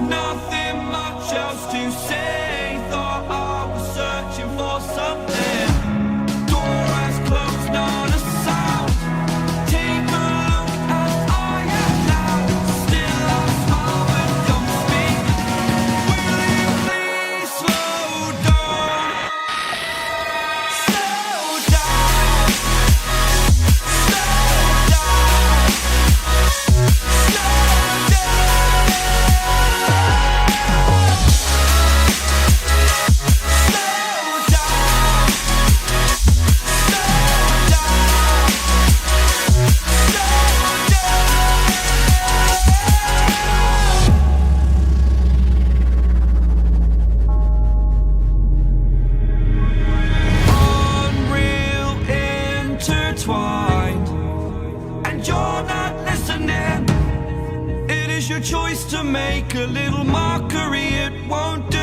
nothing much else to say. Thought I was searching for something. Door has closed, not a sound. Take a look as I am now. Still I smile when come speak. Will you please slow down? Slow down. Slow down. Slow Unreal intertwined, and you're not listening. It is your choice to make a little mockery, it won't do.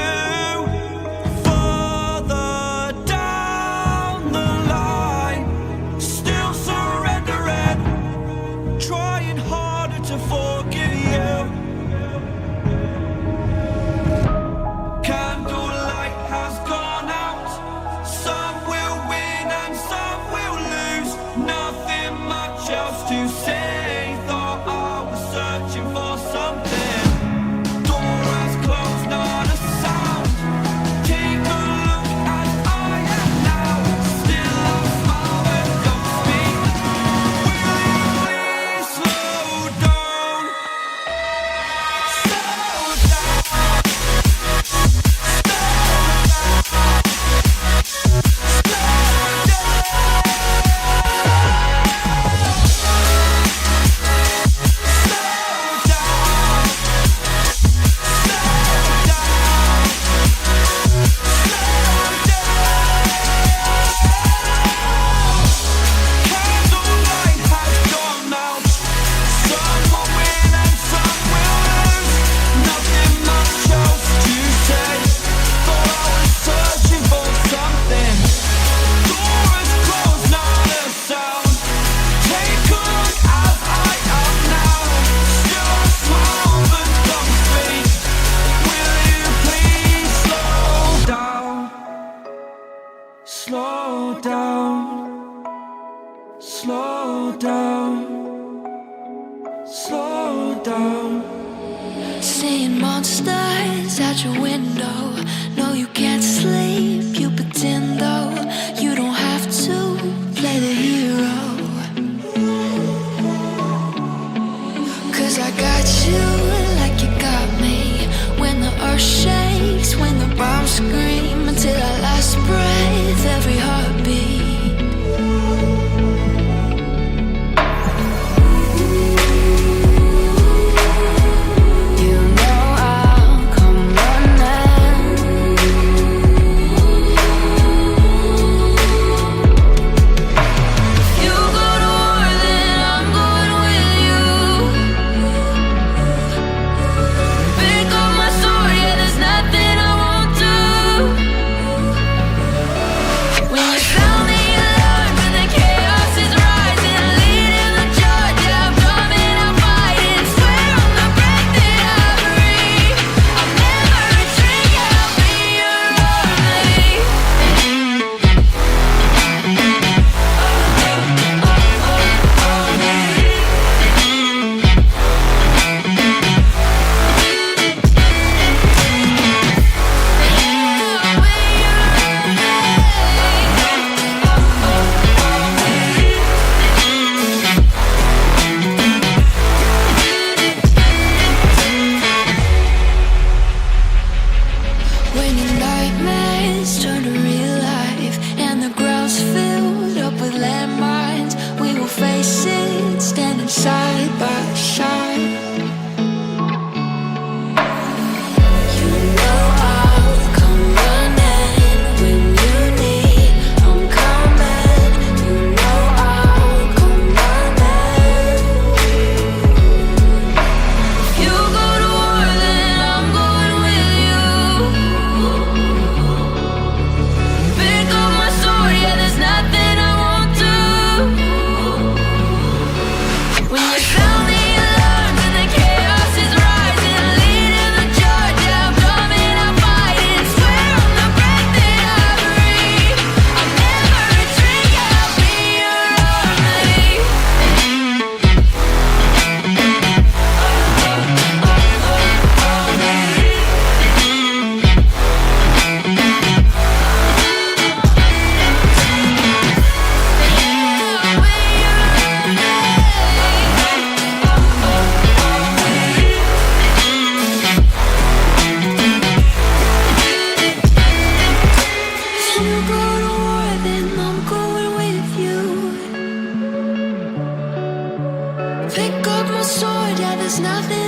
Further down the line, still surrendering, trying harder to forgive you. Candlelight has gone out. Some will win and some will lose. Nothing much else to say. Thought I was searching for something. Door has closed, not a sound. Take a look as I am now. Still I smile when come speak. Will you please slow down? Slow down. Candlelight has gone out. Some will win and some will lose. Nothing much else to say. Thought I was searching for something. Door is closed, not a sound. Take a look as I am now. Still a smile but don't speak. Will you please slow down? Slow down. Slow down. Slow down. Seeing monsters out your window. No, you can't sleep, you pretend though. You don't have to play the hero. 'Cause I got you like you got me. When the earth shakes, when the bombs scream, until our last breath, every heartbeat. You know I'll come running. You go to war, then I'm going with you. Pick up my sword, yeah, there's nothing I won't do. there's nothing